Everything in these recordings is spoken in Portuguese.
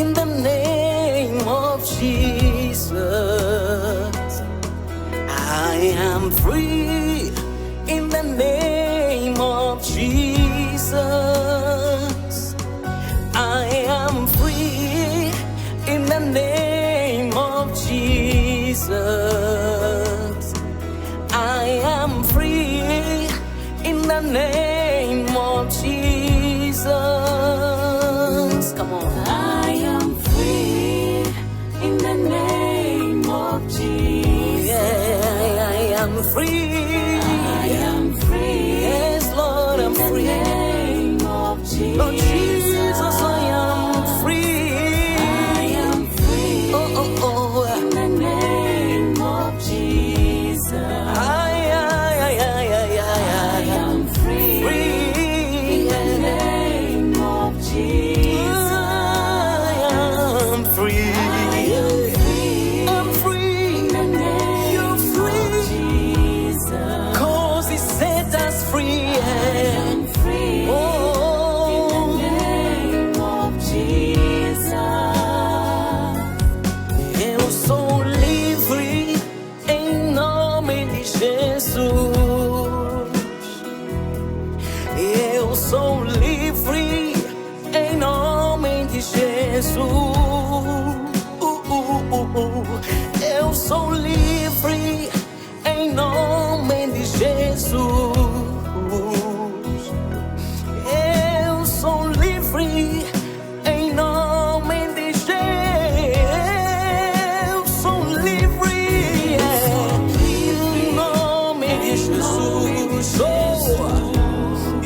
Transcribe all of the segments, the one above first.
in the name of Jesus. I am free in the name of Jesus. I am free in the name of Jesus. I am free in the name of Jesus. Come on. I am free in the name of Jesus. Yeah, I am free. I am free. Yes, Lord, I'm free. In the name of Jesus. Lord Jesus, I am free. I am free. Oh, oh, oh. In the name of Jesus. I am free. In the name of Jesus. I am free. I'm free. In the name You're free. of Jesus. 'Cause He set us free. I am free. Oh, In the name of Jesus. eu sou livre em nome de Jesus. Eu sou livre em nome de Jesus. Eu sou livre em nome de Jesus. Eu sou livre em nome de Jesus. Eu sou livre em nome de Jesus.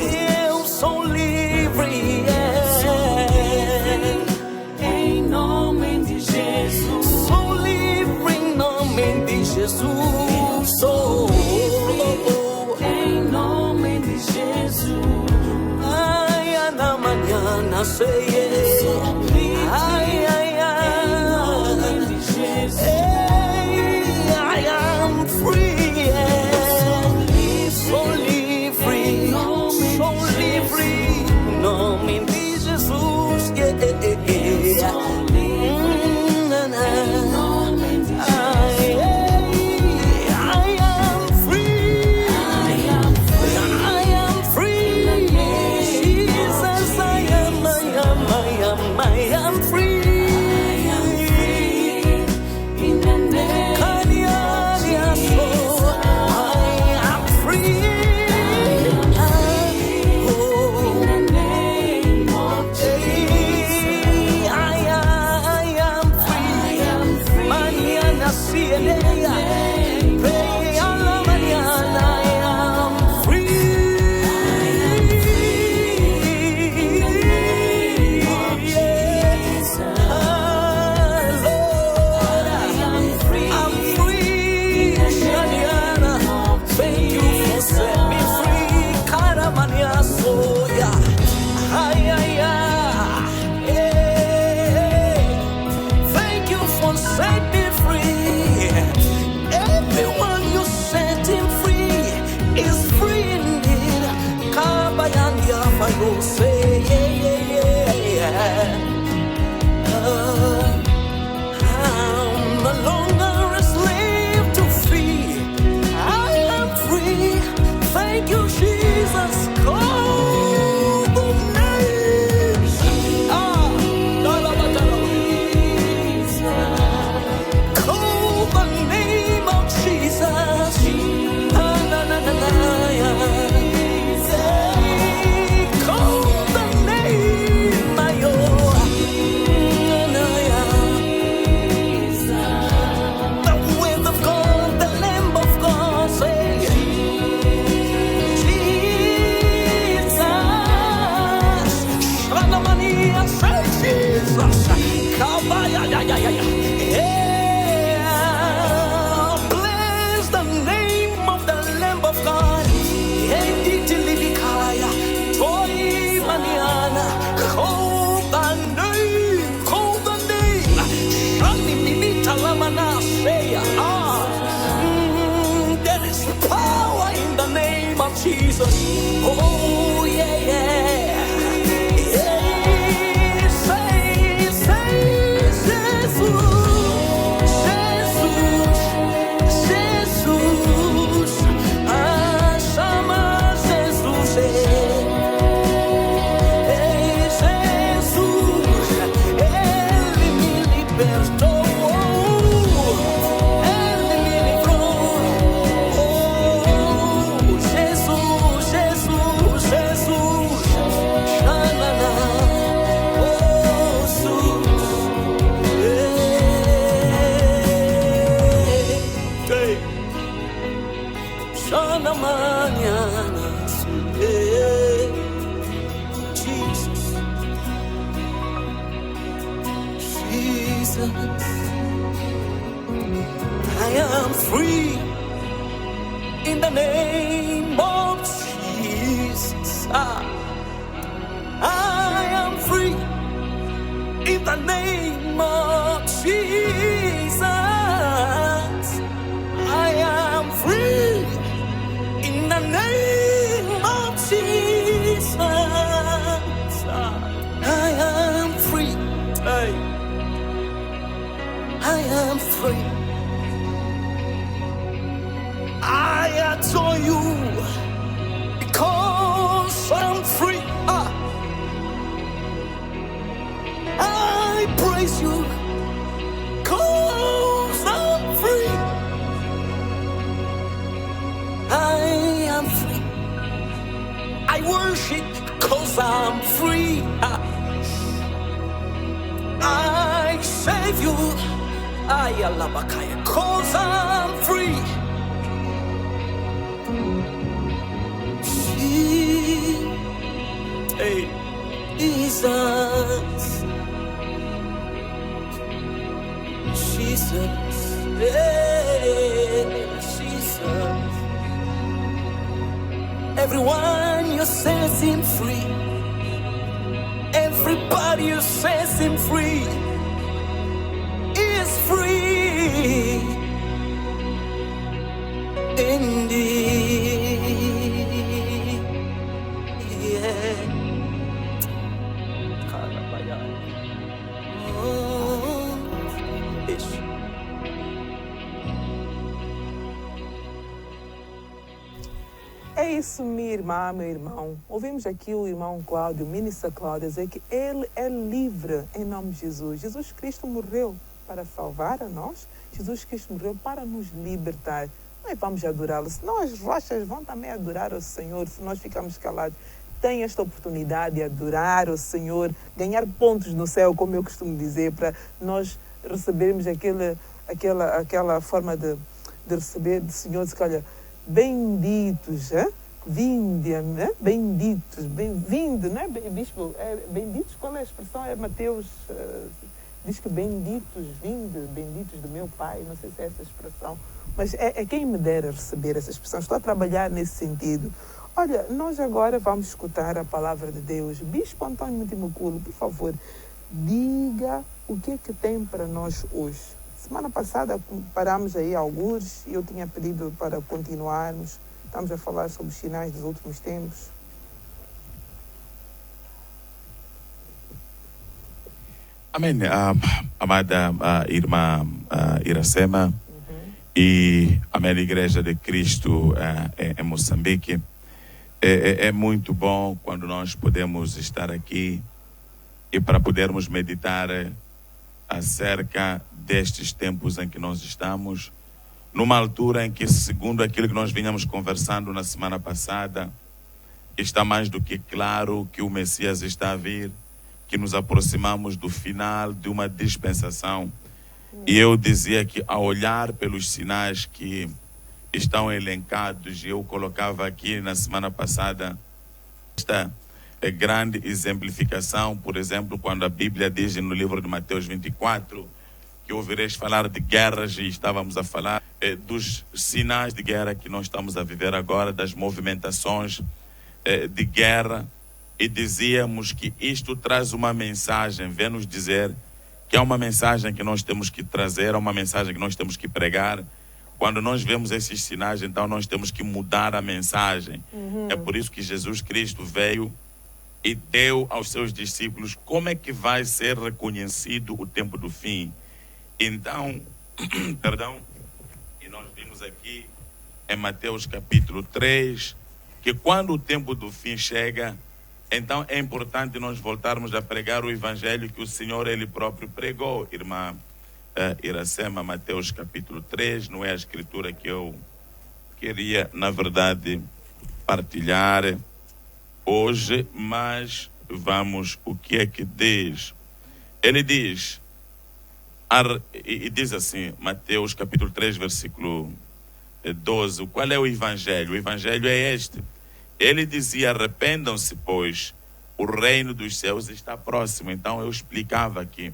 Eu sou livre Em nome de Jesus. sou livre em nome de Jesus. Sou Em nome de Jesus. ai, na manhã sei. Ai, ai, Em nome ai. de Jesus. Hey, I am free. Sou livre. Sou livre em nome de Jesus. Yeah. Na, na. Em nome de Jesus. I am free. I am free. I am free. Jesus, I am free. I am free. In the name of Jesus. I am free. In the name of Jesus. I am free. I am free. Mañana sieleya. Pray alla mañana. I am free. Lord, I'm free. Shaniana, thank you for setting me free. Karamania soya. Ay, ay, ay. Hey. Thank you for setting me free. Everyone you set him free is free indeed. Kabayanya Fayose. I'm no longer a slave to fear. I am free. Thank you, Jesus. Call the name. Call the name of Jesus. Na, na, na, na, yeah. Say, call the name, my oh. Na, yeah. The wind of God, the Lamb of God, say, Jesus. mañanas. Yeah. Jesus, Jesus, I am free in the name of Jesus. I am free in the name of Jesus. I am free in the name of Jesus. I am free. I am free. I adore you because I'm free. I praise you because I'm free. I am free. I worship because I'm free. I save you. I alabakaya because I'm free. Hey, Jesus, Jesus, hey, Jesus. Everyone you set him free. Everybody you set him free is free indeed. Yeah. Oh, ish. É isso, minha irmã, meu irmão. Ouvimos aqui o irmão Cláudio, o ministro Cláudio, dizer que ele é livre em nome de Jesus. Jesus Cristo morreu para salvar a nós. Jesus Cristo morreu para nos libertar. Nós vamos adorá-lo. Senão as rochas vão também adorar o Senhor, se nós ficarmos calados. Tem esta oportunidade de adorar o Senhor, ganhar pontos no céu, como eu costumo dizer, para nós recebermos aquela forma de receber do Senhor, se calhar, benditos, vinde, benditos, bem-vindo, né, bispo? Benditos, qual é a expressão? É Mateus, diz que benditos, vinde, benditos do meu Pai, não sei se é essa expressão, mas é quem me dera receber essa expressão. Estou a trabalhar nesse sentido. Olha, nós agora vamos escutar a palavra de Deus. Bispo Antônio Mutimuculo, por favor, diga o que é que tem para nós hoje. Semana passada paramos aí alguns e eu tinha pedido para continuarmos. Estamos a falar sobre os sinais dos últimos tempos. Amém. Amada irmã Iracema e amada Igreja de Cristo em Moçambique. É muito bom quando nós podemos estar aqui e para podermos meditar acerca destes tempos em que nós estamos, numa altura em que, segundo aquilo que nós vinhamos conversando na semana passada, está mais do que claro que o Messias está a vir, que nos aproximamos do final de uma dispensação. E eu dizia que, ao olhar pelos sinais que estão elencados, eu colocava aqui na semana passada esta grande exemplificação, por exemplo, quando a Bíblia diz no livro de Mateus 24 que ouvireis falar de guerras, e estávamos a falar dos sinais de guerra que nós estamos a viver agora, das movimentações de guerra, e dizíamos que isto traz uma mensagem, vem nos dizer que é uma mensagem que nós temos que trazer, é uma mensagem que nós temos que pregar. Quando nós vemos esses sinais, então nós temos que mudar a mensagem. É por isso que Jesus Cristo veio e deu aos seus discípulos como é que vai ser reconhecido o tempo do fim. Então, perdão, e nós vimos aqui em Mateus capítulo 3, que quando o tempo do fim chega, então é importante nós voltarmos a pregar o evangelho que o Senhor Ele próprio pregou, irmã Iracema. Mateus capítulo 3, não é a escritura que eu queria, na verdade, partilhar hoje, mas vamos, o que é que diz? Ele diz, e diz assim, Mateus capítulo 3, versículo 12, qual é o evangelho? O evangelho é este. Ele dizia: arrependam-se, pois o reino dos céus está próximo. Então eu explicava que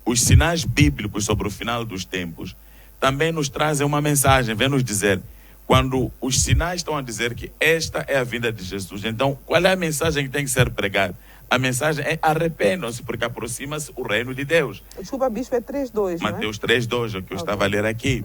os sinais bíblicos sobre o final dos tempos também nos trazem uma mensagem, vem nos dizer, quando os sinais estão a dizer que esta é a vinda de Jesus, então qual é a mensagem que tem que ser pregada? A mensagem é: arrependam-se, porque aproxima-se o reino de Deus. Desculpa, bispo, é 3:2, não é? Mateus 3:2, o que eu estava a ler aqui.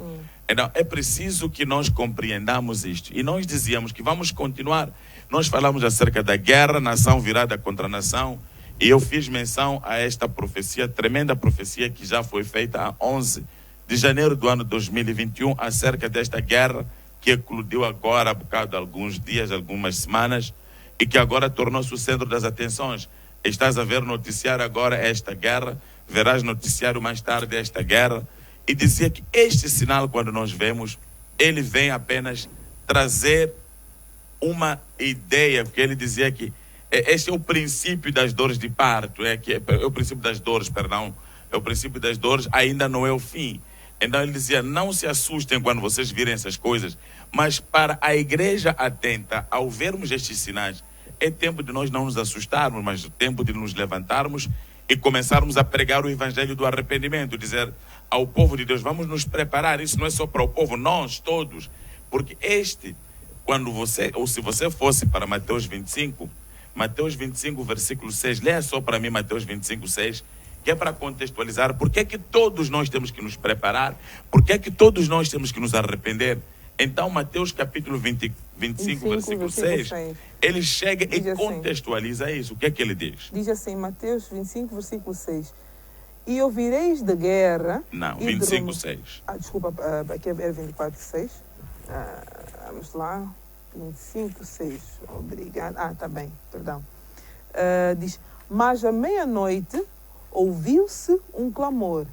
Então, é preciso que nós compreendamos isto. E nós dizíamos que vamos continuar. Nós falamos acerca da guerra, nação virada contra nação. E eu fiz menção a esta profecia, tremenda profecia que já foi feita a 11 de janeiro do ano 2021, acerca desta guerra que eclodiu agora há bocado, alguns dias, algumas semanas, e que agora tornou-se o centro das atenções. Estás a ver noticiar agora esta guerra, verás noticiário mais tarde esta guerra. E dizia que este sinal, quando nós vemos, ele vem apenas trazer uma ideia, porque ele dizia que este é o princípio das dores de parto, é o princípio das dores, perdão, é o princípio das dores, ainda não é o fim. Então ele dizia: não se assustem quando vocês virem essas coisas, mas para a igreja atenta, ao vermos estes sinais, é tempo de nós não nos assustarmos, mas é tempo de nos levantarmos e começarmos a pregar o evangelho do arrependimento, dizer ao povo de Deus: vamos nos preparar. Isso não é só para o povo, nós todos, porque quando você, ou se você fosse para Mateus 25 versículo 6, leia só para mim Mateus 25, 6, que é para contextualizar por que é que todos nós temos que nos preparar, por que é que todos nós temos que nos arrepender. Então Mateus capítulo 25 versículo 6, ele chega e diz contextualiza assim, isso. O que é que ele diz? Diz assim, Mateus 25 versículo 6: e ouvireis de guerra... Não, 25, 6. Desculpa, aqui é 24, 6. Vamos lá, 25, 6. Obrigado. Tá bem, perdão. Diz: mas à meia-noite ouviu-se um clamor.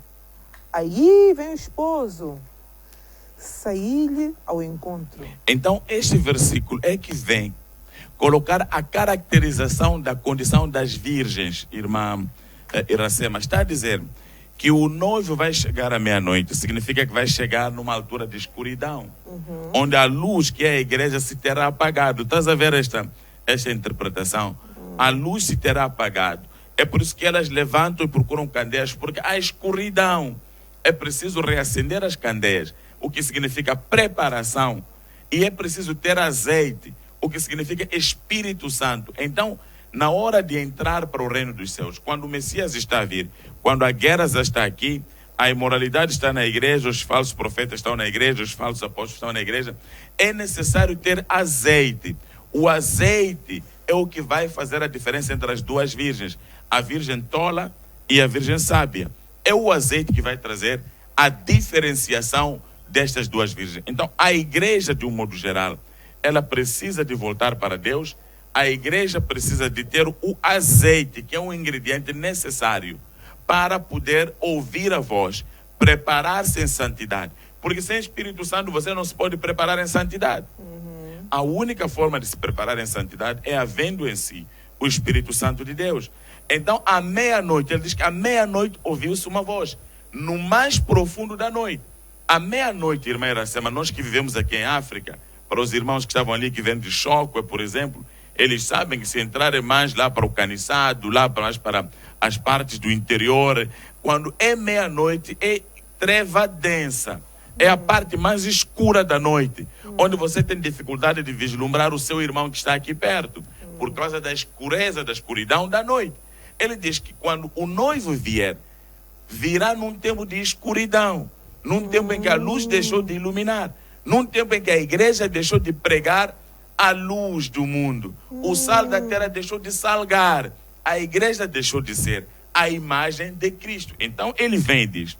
Aí vem o esposo, saí-lhe ao encontro. Então este versículo é que vem colocar a caracterização da condição das virgens, irmã Iracema. Está a dizer que o noivo vai chegar à meia-noite, significa que vai chegar numa altura de escuridão, onde a luz, que é a igreja, se terá apagado. Estás a ver esta interpretação? A luz se terá apagado. É por isso que elas levantam e procuram candeias, porque há escuridão. É preciso reacender as candeias, o que significa preparação. E é preciso ter azeite, o que significa Espírito Santo. Então, na hora de entrar para o reino dos céus, quando o Messias está a vir, quando a guerra já está aqui, a imoralidade está na igreja, os falsos profetas estão na igreja, os falsos apóstolos estão na igreja, é necessário ter azeite. O azeite é o que vai fazer a diferença entre as duas virgens, a virgem tola e a virgem sábia. É o azeite que vai trazer a diferenciação destas duas virgens. Então, a igreja, de um modo geral, ela precisa de voltar para Deus. A igreja precisa de ter o azeite, que é um ingrediente necessário para poder ouvir a voz, preparar-se em santidade. Porque sem Espírito Santo você não se pode preparar em santidade. A única forma de se preparar em santidade é havendo em si o Espírito Santo de Deus. Então, à meia-noite, ele diz que à meia-noite ouviu-se uma voz, no mais profundo da noite. À meia-noite, irmã Iracema, nós que vivemos aqui em África, para os irmãos que estavam ali, que vêm de Choco, por exemplo, eles sabem que se entrarem mais lá para o Caniçado, lá mais para as partes do interior, quando é meia-noite, é treva densa. É a parte mais escura da noite, onde você tem dificuldade de vislumbrar o seu irmão que está aqui perto, por causa da escureza, da escuridão da noite. Ele diz que quando o noivo vier, virá num tempo de escuridão, num tempo em que a luz deixou de iluminar, num tempo em que a igreja deixou de pregar a luz do mundo. O sal da terra deixou de salgar. A igreja deixou de ser a imagem de Cristo. Então ele vem e diz: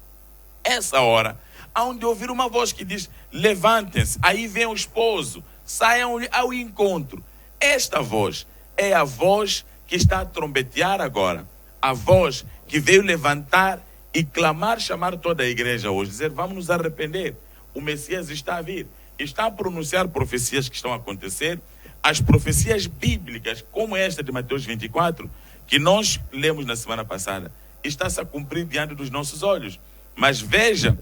essa hora, aonde ouvir uma voz que diz: levantem-se, aí vem o esposo, saiam ao encontro. Esta voz é a voz que está a trombetear agora. A voz que veio levantar e clamar, chamar toda a igreja hoje, dizer: vamos nos arrepender. O Messias está a vir. Está a pronunciar profecias que estão a acontecer. As profecias bíblicas, como esta de Mateus 24, que nós lemos na semana passada, está-se a cumprir diante dos nossos olhos. Mas veja,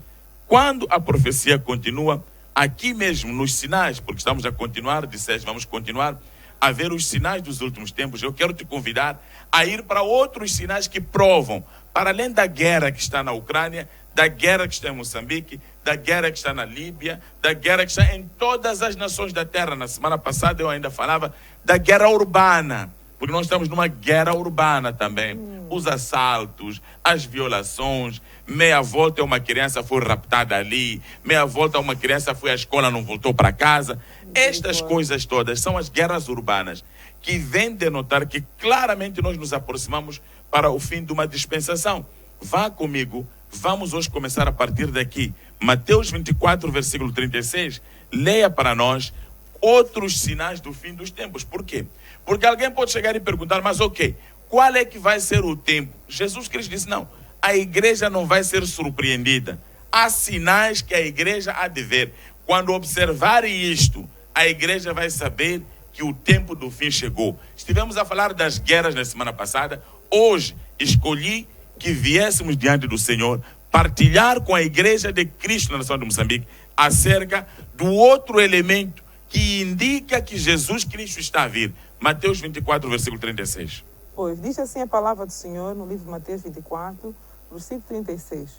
quando a profecia continua, aqui mesmo nos sinais, porque estamos a continuar, disseste, vamos continuar a ver os sinais dos últimos tempos. Eu quero te convidar a ir para outros sinais que provam, para além da guerra que está na Ucrânia, da guerra que está em Moçambique, da guerra que está na Líbia, da guerra que está em todas as nações da terra. Na semana passada eu ainda falava da guerra urbana, porque nós estamos numa guerra urbana também. Os assaltos, as violações, meia volta uma criança foi raptada ali, meia volta uma criança foi à escola, não voltou para casa. Estas coisas todas são as guerras urbanas que vêm denotar que claramente nós nos aproximamos para o fim de uma dispensação. Vá comigo, vamos hoje começar a partir daqui. Mateus 24, versículo 36, leia para nós outros sinais do fim dos tempos. Por quê? Porque alguém pode chegar e perguntar, mas ok, qual é que vai ser o tempo? Jesus Cristo disse, não, a igreja não vai ser surpreendida. Há sinais que a igreja há de ver. Quando observarem isto, a igreja vai saber que o tempo do fim chegou. Estivemos a falar das guerras na semana passada. Hoje escolhi que viéssemos diante do Senhor partilhar com a igreja de Cristo na nação de Moçambique acerca do outro elemento que indica que Jesus Cristo está a vir. Mateus 24, versículo 36. Pois, diz assim a palavra do Senhor no livro de Mateus 24, versículo 36.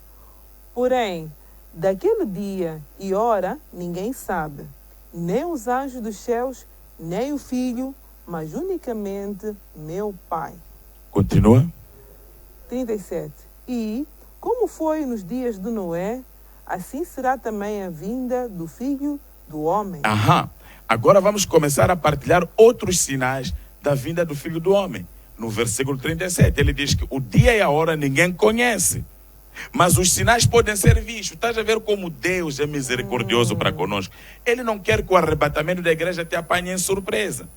Porém, daquele dia e hora ninguém sabe, nem os anjos dos céus, nem o Filho, mas unicamente meu Pai. Continua. 37. E, como foi nos dias de Noé, assim será também a vinda do Filho do Homem. Agora vamos começar a partilhar outros sinais da vinda do Filho do Homem. No versículo 37, ele diz que o dia e a hora ninguém conhece, mas os sinais podem ser vistos. Estás a ver como Deus é misericordioso para conosco. Ele não quer que o arrebatamento da igreja te apanhe em surpresa.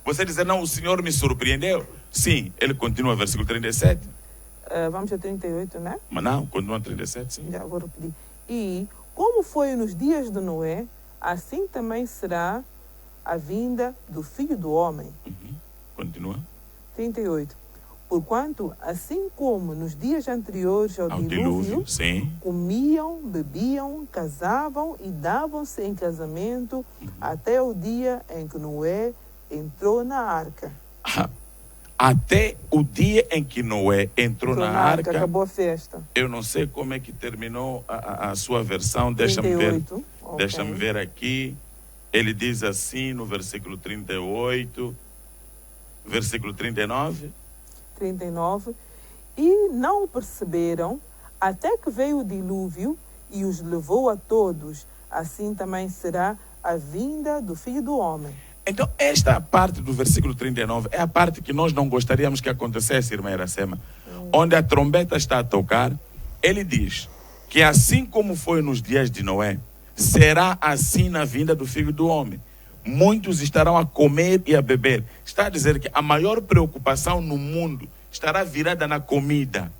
Você dizer, não, o Senhor me surpreendeu. Sim, ele continua, versículo 37. Vamos a 38, né? Mas não, continua 37, sim. Já vou repetir. E, como foi nos dias de Noé, assim também será a vinda do Filho do Homem. Continua. 38. Porquanto, assim como nos dias anteriores ao dilúvio, sim, comiam, bebiam, casavam e davam-se em casamento até o dia em que Noé entrou na arca. Até o dia em que Noé entrou na arca. Acabou a festa. Eu não sei como é que terminou a sua versão. Deixa-me ver. Okay. Deixa-me ver aqui. Ele diz assim no versículo 38, versículo 39. 39. E não o perceberam, até que veio o dilúvio e os levou a todos. Assim também será a vinda do Filho do Homem. Então, esta parte do versículo 39 é a parte que nós não gostaríamos que acontecesse, irmã Iracema. Onde a trombeta está a tocar, ele diz que assim como foi nos dias de Noé, será assim na vinda do Filho do Homem. Muitos estarão a comer e a beber. Está a dizer que a maior preocupação no mundo estará virada na comida.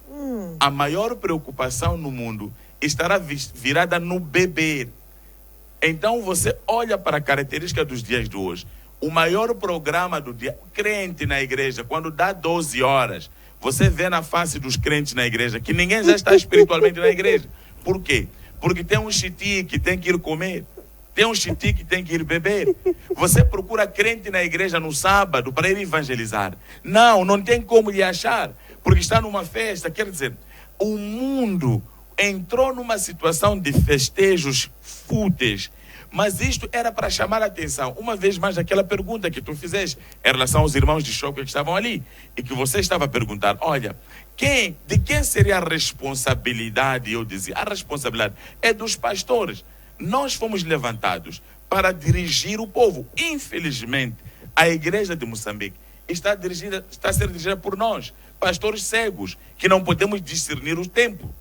A maior preocupação no mundo estará virada no beber. Então você olha para a característica dos dias de hoje. O maior programa do dia, crente na igreja, quando dá 12 horas, você vê na face dos crentes na igreja que ninguém já está espiritualmente na igreja. Por quê? Porque tem um chiti que tem que ir comer, tem um chiti que tem que ir beber. Você procura crente na igreja no sábado para ir evangelizar. Não tem como lhe achar, porque está numa festa. Quer dizer, o mundo entrou numa situação de festejos fúteis. Mas isto era para chamar a atenção, uma vez mais, aquela pergunta que tu fizeste em relação aos irmãos de choque que estavam ali, e que você estava a perguntar, olha, de quem seria a responsabilidade? Eu dizia, a responsabilidade é dos pastores. Nós fomos levantados para dirigir o povo. Infelizmente, a igreja de Moçambique está a ser dirigida por nós, pastores cegos, que não podemos discernir o tempo.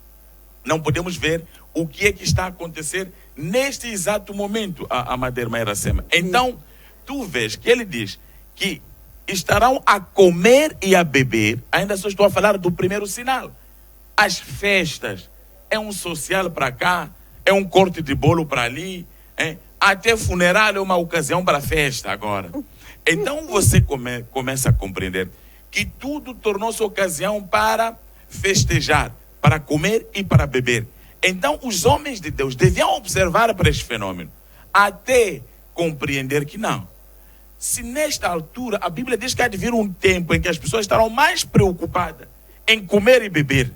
Não podemos ver o que é que está a acontecer neste exato momento, a Madeira Iracema. Então, tu vês que ele diz que estarão a comer e a beber. Ainda só estou a falar do primeiro sinal. As festas. É um social para cá, é um corte de bolo para ali, até funeral é uma ocasião para festa agora. Então você começa a compreender que tudo tornou-se ocasião para festejar, para comer e para beber. Então os homens de Deus deviam observar para este fenômeno. até compreender que não. Se nesta altura, a Bíblia diz que há de vir um tempo em que as pessoas estarão mais preocupadas em comer e beber.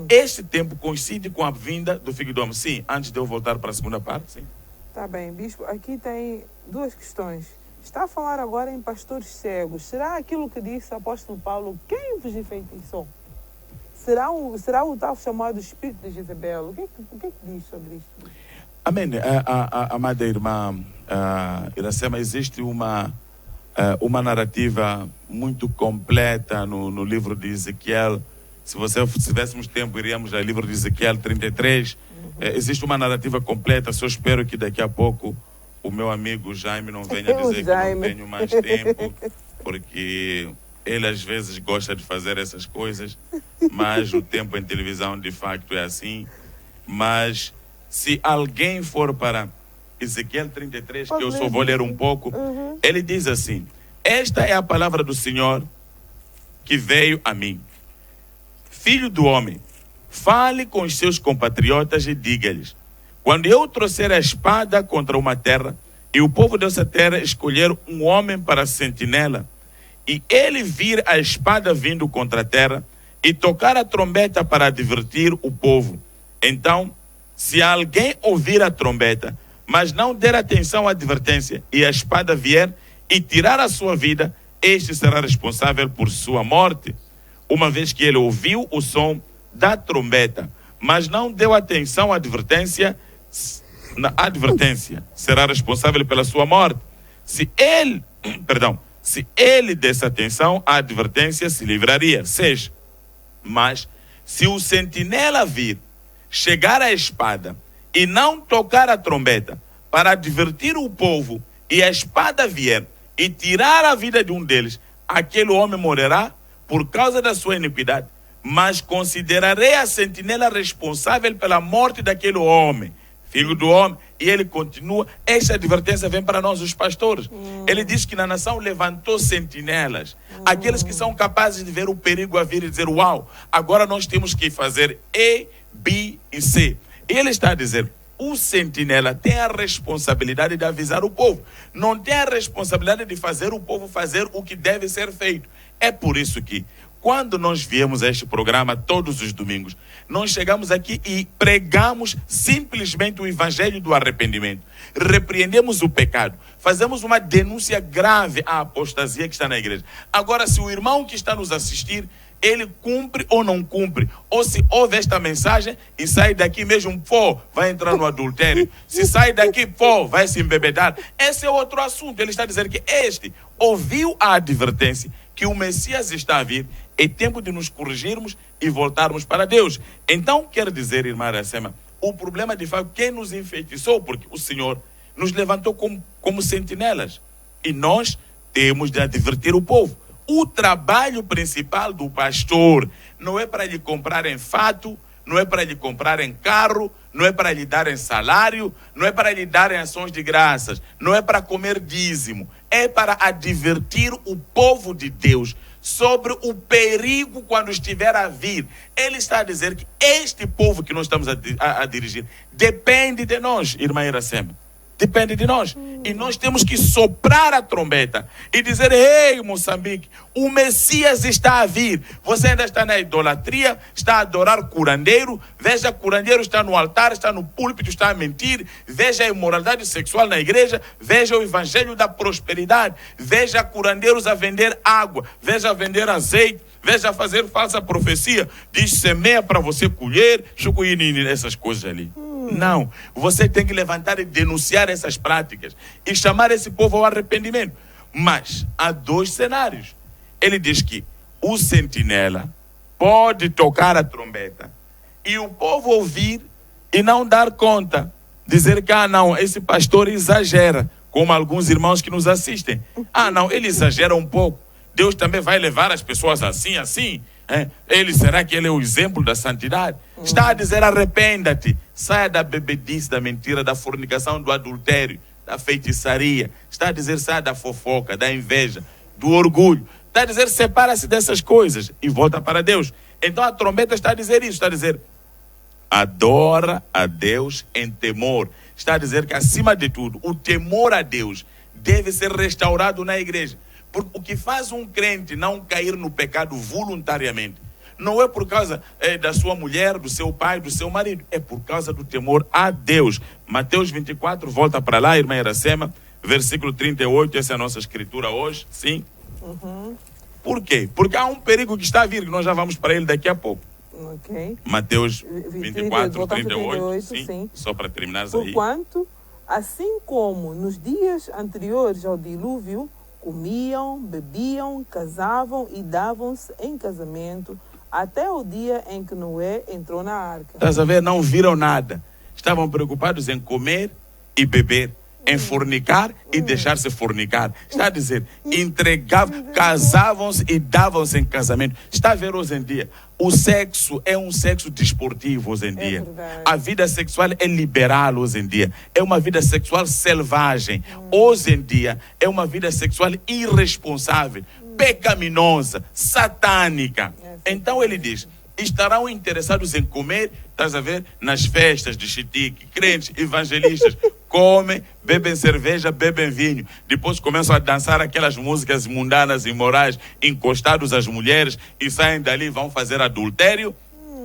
Este tempo coincide com a vinda do Filho do Homem. Sim, antes de eu voltar para a segunda parte, sim. Tá bem, bispo, aqui tem duas questões. Está a falar agora em pastores cegos. Será aquilo que disse o apóstolo Paulo, quem vos enfeitiçou? Será o tal chamado espírito de Jezebel? O que diz sobre isso? Amém. Amada irmã Iracema, existe uma narrativa muito completa no livro de Ezequiel. Se tivéssemos tempo, iríamos ao livro de Ezequiel 33. Existe uma narrativa completa. Só espero que daqui a pouco o meu amigo Jaime não venha dizer que não tenho mais tempo, porque ele às vezes gosta de fazer essas coisas, mas o tempo em televisão de facto é assim. Mas se alguém for para Ezequiel 33, que eu só vou ler um pouco, ele diz assim: esta é a palavra do Senhor que veio a mim. Filho do homem, fale com os seus compatriotas e diga-lhes: quando eu trouxer a espada contra uma terra, e o povo dessa terra escolher um homem para sentinela, e ele vir a espada vindo contra a terra, e tocar a trombeta para advertir o povo, então, se alguém ouvir a trombeta, mas não der atenção à advertência, e a espada vier e tirar a sua vida, este será responsável por sua morte, uma vez que ele ouviu o som da trombeta, mas não deu atenção à advertência, será responsável pela sua morte. Se ele desse atenção à advertência, se livraria. 6. Mas se o sentinela vir, chegar a espada e não tocar a trombeta para advertir o povo, e a espada vier e tirar a vida de um deles, aquele homem morrerá por causa da sua iniquidade, mas considerarei a sentinela responsável pela morte daquele homem, filho do homem. E ele continua, esta advertência vem para nós, os pastores. Ele diz que na nação levantou sentinelas, aqueles que são capazes de ver o perigo a vir e dizer: uau, agora nós temos que fazer E, B e C. E ele está a dizer: o sentinela tem a responsabilidade de avisar o povo, não tem a responsabilidade de fazer o povo fazer o que deve ser feito. É por isso que, quando nós viemos a este programa todos os domingos, nós chegamos aqui e pregamos simplesmente o evangelho do arrependimento. Repreendemos o pecado, fazemos uma denúncia grave à apostasia que está na igreja. Agora, se o irmão que está nos assistir, ele cumpre ou não cumpre, ou se ouve esta mensagem e sai daqui mesmo, vai entrar no adultério. Se sai daqui, vai se embebedar. Esse é outro assunto. Ele está dizendo que ouviu a advertência que o Messias está a vir, é tempo de nos corrigirmos e voltarmos para Deus. Então, quer dizer, irmã Iracema, o problema de fato, quem nos enfeitiçou, porque o Senhor nos levantou como sentinelas, e nós temos de advertir o povo. O trabalho principal do pastor não é para lhe comprar em fato, não é para lhe comprar em carro, não é para lhe dar em salário, não é para lhe dar em ações de graças, não é para comer dízimo, é para advertir o povo de Deus sobre o perigo quando estiver a vir. Ele está a dizer que este povo que nós estamos a dirigir depende de nós, irmã Iracema. Depende de nós. E nós temos que soprar a trombeta e dizer: ei, Moçambique, o Messias está a vir. Você ainda está na idolatria, está a adorar curandeiro. Veja, curandeiro está no altar, está no púlpito, está a mentir. Veja a imoralidade sexual na igreja. Veja o evangelho da prosperidade. Veja curandeiros a vender água. Veja a vender azeite. Veja a fazer falsa profecia. Diz: semeia para você colher. Essas coisas ali. Não, você tem que levantar e denunciar essas práticas e chamar esse povo ao arrependimento. Mas há 2 cenários. Ele diz que o sentinela pode tocar a trombeta e o povo ouvir e não dar conta, dizer que não, esse pastor exagera, como alguns irmãos que nos assistem. Não, ele exagera um pouco. Deus também vai levar as pessoas assim. Será que ele é o exemplo da santidade? Está a dizer: arrependa-te, saia da bebedice, da mentira, da fornicação, do adultério, da feitiçaria. Está a dizer: saia da fofoca, da inveja, do orgulho. Está a dizer: separa-se dessas coisas e volta para Deus. Então a trombeta está a dizer isso, está a dizer: adora a Deus em temor. Está a dizer que, acima de tudo, o temor a Deus deve ser restaurado na igreja. Porque o que faz um crente não cair no pecado voluntariamente não é por causa da sua mulher, do seu pai, do seu marido. É por causa do temor a Deus. Mateus 24, volta para lá, irmã Iracema, versículo 38, essa é a nossa escritura hoje, sim? Por quê? Porque há um perigo que está a vir, que nós já vamos para ele daqui a pouco. Ok. Mateus 24, 38, sim. Só para terminares aí. Porquanto, assim como nos dias anteriores ao dilúvio, comiam, bebiam, casavam e davam-se em casamento, até o dia em que Noé entrou na arca. Estás a ver? Não viram nada. Estavam preocupados em comer e beber, em fornicar e deixar-se fornicar. Está a dizer, entregavam, casavam-se e davam-se em casamento. Está a ver hoje em dia? O sexo é um sexo desportivo hoje em dia. Verdade. A vida sexual é liberal hoje em dia. É uma vida sexual selvagem. Hoje em dia é uma vida sexual irresponsável, pecaminosa, satânica. Então ele diz, estarão interessados em comer, estás a ver, nas festas de chitique, crentes, evangelistas, comem, bebem cerveja, bebem vinho, depois começam a dançar aquelas músicas mundanas e imorais, encostados às mulheres, e saem dali, vão fazer adultério,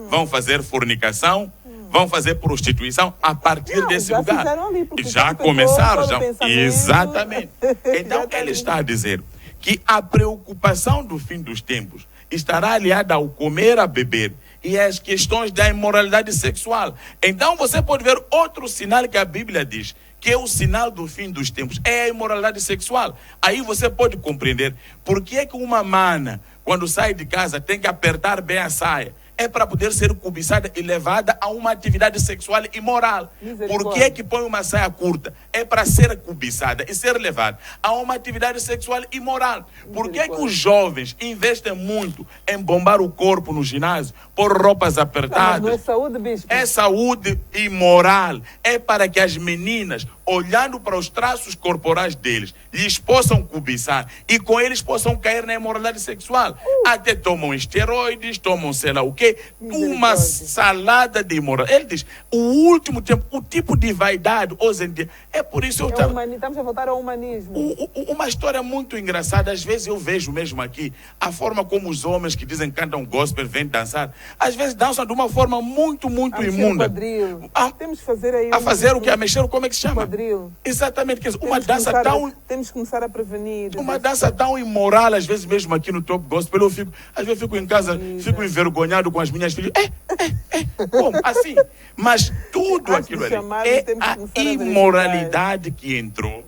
vão fazer fornicação, vão fazer prostituição a partir desse lugar. Ali, já começaram, já. Pensamento. Exatamente. Então ele está a dizer que a preocupação do fim dos tempos estará aliada ao comer, a beber e às questões da imoralidade sexual. Então você pode ver outro sinal que a Bíblia diz, que é o sinal do fim dos tempos, é a imoralidade sexual. Aí você pode compreender por que é que uma mana, quando sai de casa, tem que apertar bem a saia. É para poder ser cobiçada e levada a uma atividade sexual imoral. Por que é que põe uma saia curta? É para ser cobiçada e ser levada a uma atividade sexual imoral. Por que é que os jovens investem muito em bombar o corpo no ginásio, pôr roupas apertadas? Não é saúde, bispo. É saúde imoral. É para que as meninas, olhando para os traços corporais deles, lhes possam cobiçar e com eles possam cair na imoralidade sexual. Até tomam esteroides, tomam sei lá o quê, uma salada de imoralidade. Ele diz, o último tempo, o tipo de vaidade hoje em dia, é por isso eu estamos a voltar ao humanismo. Uma história muito engraçada, às vezes eu vejo mesmo aqui, a forma como os homens que dizem que cantam gospel vêm dançar, às vezes dançam de uma forma muito imunda. Temos que fazer aí a fazer o que? A mexer, como é que se chama? Quadril. Exatamente, quer dizer, uma dança tão... Temos que começar a prevenir. Uma dança tão imoral, às vezes mesmo aqui no Top Gospel, às vezes fico em casa, fico envergonhado com as minhas filhas. Como? Assim. Mas tudo aquilo ali é a imoralidade que entrou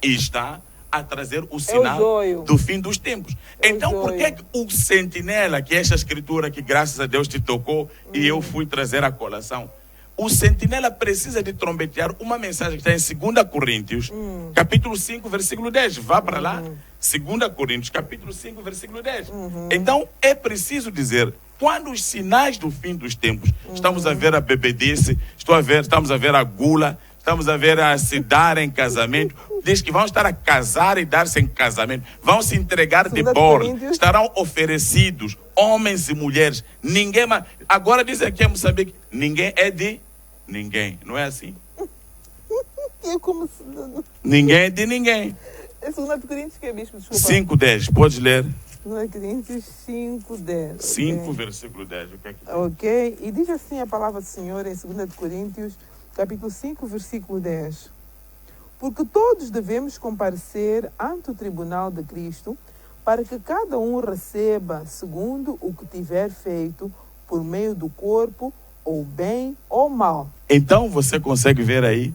e está a trazer o sinal do fim dos tempos. Então, por que o sentinela, que é esta escritura que graças a Deus te tocou e eu fui trazer à colação, o sentinela precisa de trombetear uma mensagem que está em 2 Coríntios, capítulo 5, versículo 10. Vá para lá. 2 Coríntios, capítulo 5, versículo 10. Então, é preciso dizer, quando os sinais do fim dos tempos, estamos a ver a bebedice, estamos a ver a gula, estamos a ver a se dar em casamento, diz que vão estar a casar e dar-se em casamento, vão se entregar de borla, estarão oferecidos, homens e mulheres, ninguém mais. Agora dizem aqui em Moçambique, ninguém é de ninguém, não é assim? Ninguém é de ninguém. É 2 Coríntios que é, bispo? Desculpa. 5:10, podes ler? 2 Coríntios 5:10. 5, versículo 10. O que é que... Ok, e diz assim a palavra do Senhor em 2 Coríntios, capítulo 5, versículo 10. Porque todos devemos comparecer ante o tribunal de Cristo, para que cada um receba segundo o que tiver feito por meio do corpo, ou bem ou mal. Então você consegue ver aí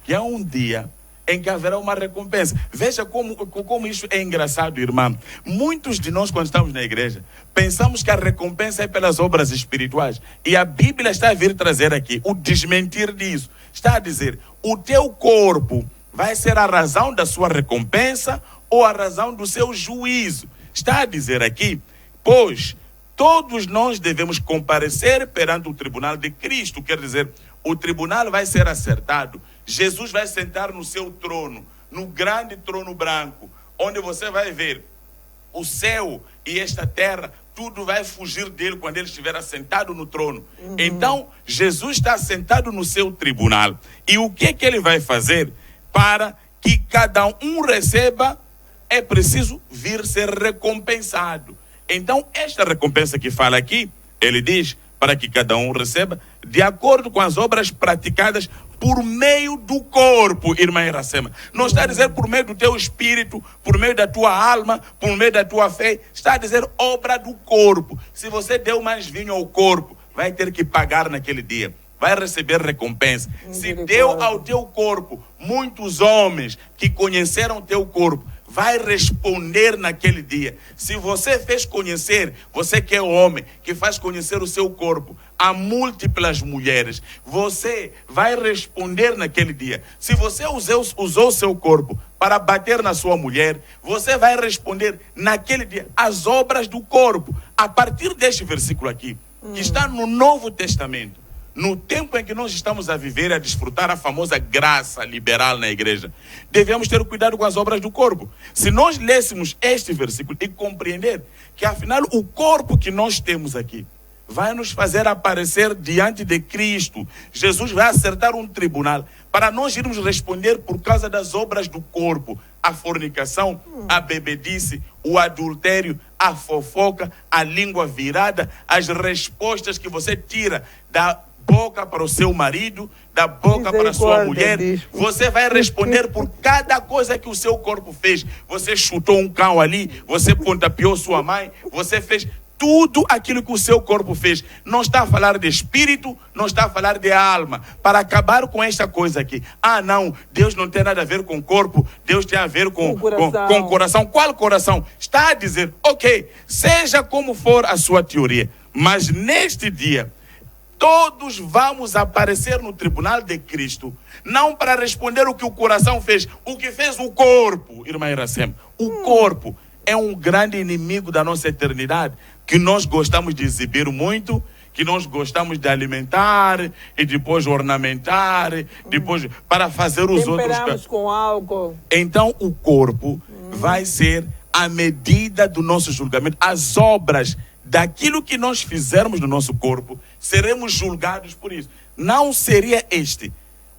que há um dia em que haverá uma recompensa. Veja como isso é engraçado, irmão. Muitos de nós, quando estamos na igreja, pensamos que a recompensa é pelas obras espirituais. E a Bíblia está a vir trazer aqui o desmentir disso. Está a dizer, o teu corpo vai ser a razão da sua recompensa ou a razão do seu juízo. Está a dizer aqui, pois todos nós devemos comparecer perante o tribunal de Cristo. Quer dizer, o tribunal vai ser acertado. Jesus vai sentar no seu trono, no grande trono branco, onde você vai ver o céu e esta terra tudo vai fugir dele quando ele estiver assentado no trono. Então, Jesus está assentado no seu tribunal. E o que ele vai fazer para que cada um receba? É preciso vir ser recompensado. Então, esta recompensa que fala aqui, ele diz para que cada um receba de acordo com as obras praticadas por meio do corpo, irmã Iracema. Não está a dizer por meio do teu espírito, por meio da tua alma, por meio da tua fé. Está a dizer obra do corpo. Se você deu mais vinho ao corpo, vai ter que pagar naquele dia. Vai receber recompensa. Se deu ao teu corpo muitos homens que conheceram teu corpo, vai responder naquele dia. Se você fez conhecer, você que é homem, que faz conhecer o seu corpo a múltiplas mulheres, você vai responder naquele dia. Se você usou o seu corpo para bater na sua mulher, você vai responder naquele dia as obras do corpo. A partir deste versículo aqui, que está no Novo Testamento, no tempo em que nós estamos a viver e a desfrutar a famosa graça liberal na igreja, devemos ter cuidado com as obras do corpo. Se nós lêssemos este versículo e compreender que afinal o corpo que nós temos aqui vai nos fazer aparecer diante de Cristo, Jesus vai acertar um tribunal para nós irmos responder por causa das obras do corpo: a fornicação, a bebedice, o adultério, a fofoca, a língua virada, as respostas que você tira da boca para o seu marido, da boca para a sua mulher. Você vai responder por cada coisa que o seu corpo fez. Você chutou um cão ali, você pontapeou sua mãe, você fez tudo aquilo que o seu corpo fez. Não está a falar de espírito, não está a falar de alma. Para acabar com esta coisa aqui: ah não, Deus não tem nada a ver com o corpo, Deus tem a ver com o coração. Qual coração? Está a dizer, ok, seja como for a sua teoria, mas neste dia todos vamos aparecer no tribunal de Cristo, não para responder o que o coração fez, o que fez o corpo, irmã Iracema. O corpo é um grande inimigo da nossa eternidade, que nós gostamos de exibir muito, que nós gostamos de alimentar e depois ornamentar, depois para fazer os outros. Temperamos com álcool. Então o corpo vai ser a medida do nosso julgamento. As obras daquilo que nós fizermos no nosso corpo, seremos julgados por isso. Não seria este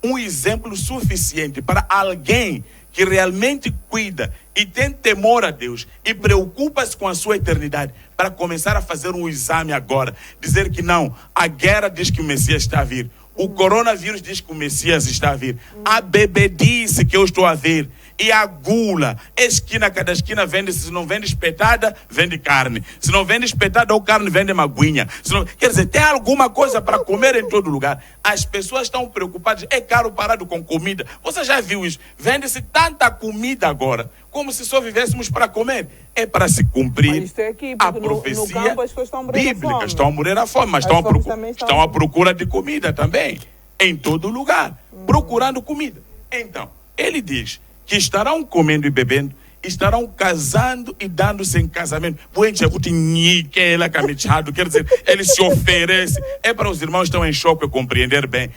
um exemplo suficiente para alguém que realmente cuida e tem temor a Deus e preocupa-se com a sua eternidade, para começar a fazer um exame agora, dizer que não, a guerra diz que o Messias está a vir, o coronavírus diz que o Messias está a vir, a bebedice que eu estou a ver, e a gula, esquina, cada esquina vende, se não vende espetada, vende carne. Se não vende espetada ou carne, vende maguinha. Quer dizer, tem alguma coisa para comer em todo lugar. As pessoas estão preocupadas, é caro parado com comida. Você já viu isso? Vende-se tanta comida agora, como se só vivêssemos para comer. É para se cumprir a profecia no campo, as pessoas estão bíblica. Estão a morrer à fome, mas estão à procura de comida também. Em todo lugar, procurando comida. Então, ele diz que estarão comendo e bebendo, estarão casando e dando-se em casamento. Quer dizer, ele se oferece. É para os irmãos que estão em choque compreender bem.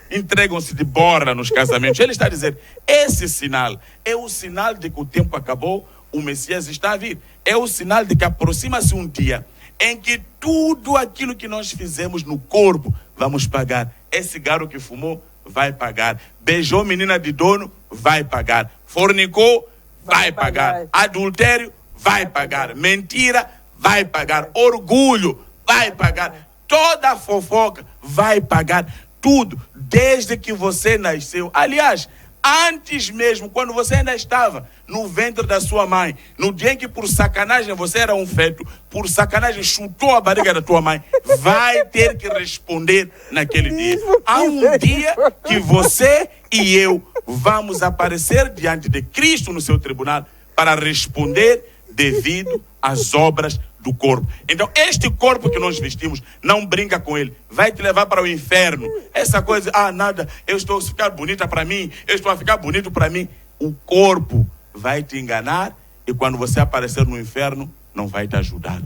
Entregam-se de borra nos casamentos. Ele está a dizer, esse sinal é o sinal de que o tempo acabou, o Messias está a vir. É o sinal de que aproxima-se um dia em que tudo aquilo que nós fizemos no corpo, vamos pagar. É cigarro que fumou, vai pagar. Beijou menina de dono, vai pagar. Fornicou, vai pagar. Adultério, vai pagar. Mentira, vai pagar. Orgulho, vai pagar. Toda fofoca, vai pagar. Tudo, desde que você nasceu. Aliás, antes mesmo, quando você ainda estava no ventre da sua mãe, no dia em que por sacanagem você era um feto, por sacanagem chutou a barriga da tua mãe, vai ter que responder naquele dia. Há um dia que você e eu vamos aparecer diante de Cristo no seu tribunal para responder devido às obras do corpo. Então, este corpo que nós vestimos, não brinca com ele, vai te levar para o inferno. Essa coisa, nada, eu estou a ficar bonita para mim, eu estou a ficar bonito para mim. O corpo vai te enganar e quando você aparecer no inferno, não vai te ajudar.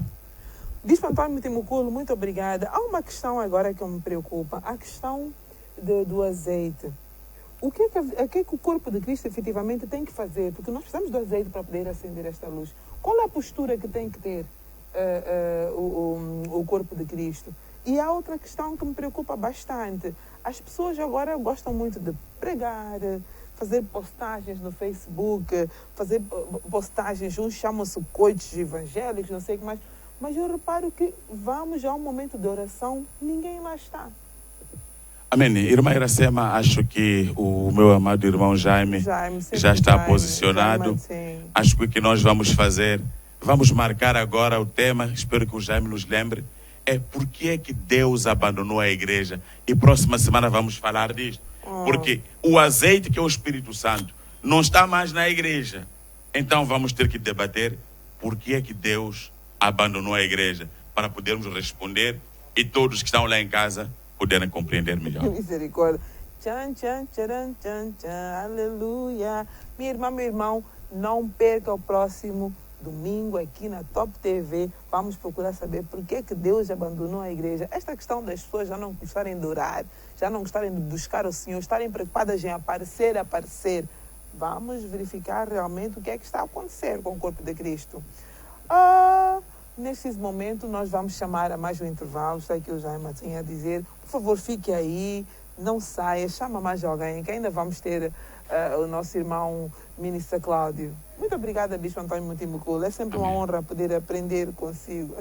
Bispo Antônio Timuculo, muito obrigada. Há uma questão agora que me preocupa, a questão do azeite. o que é que o corpo de Cristo efetivamente tem que fazer? Porque nós precisamos do azeite para poder acender esta luz. Qual é a postura que tem que ter o corpo de Cristo? E há outra questão que me preocupa bastante. As pessoas agora gostam muito de pregar, fazer postagens no Facebook, fazer postagens, uns chamam-se coaches evangélicos, não sei o que mais. Mas eu reparo que vamos a um momento de oração, ninguém lá está. Amém. Irmã Iracema, acho que o meu amado irmão Jaime já está posicionado. Acho que o que nós vamos fazer, vamos marcar agora o tema, espero que o Jaime nos lembre, é por que é que Deus abandonou a igreja. E próxima semana vamos falar disto. Porque o azeite, que é o Espírito Santo, não está mais na igreja. Então vamos ter que debater por que é que Deus abandonou a igreja, para podermos responder e todos que estão lá em casa poderem compreender melhor. Misericórdia. Tchan, tchan, tcharam, tchan, tchan, aleluia. Minha irmã, meu irmão, não perca o próximo domingo aqui na Top TV. Vamos procurar saber por que Deus abandonou a igreja. Esta questão das pessoas já não gostarem de orar, já não gostarem de buscar o Senhor, estarem preocupadas em aparecer. Vamos verificar realmente o que é que está a acontecer com o corpo de Cristo. Nesse momento, nós vamos chamar a mais um intervalo. Está aqui o Jaime tinha a dizer. Por favor, fique aí, não saia, chama mais alguém, que ainda vamos ter o nosso irmão Ministro Cláudio. Muito obrigada, Bispo Antônio Mutimbucula. É sempre uma honra poder aprender consigo.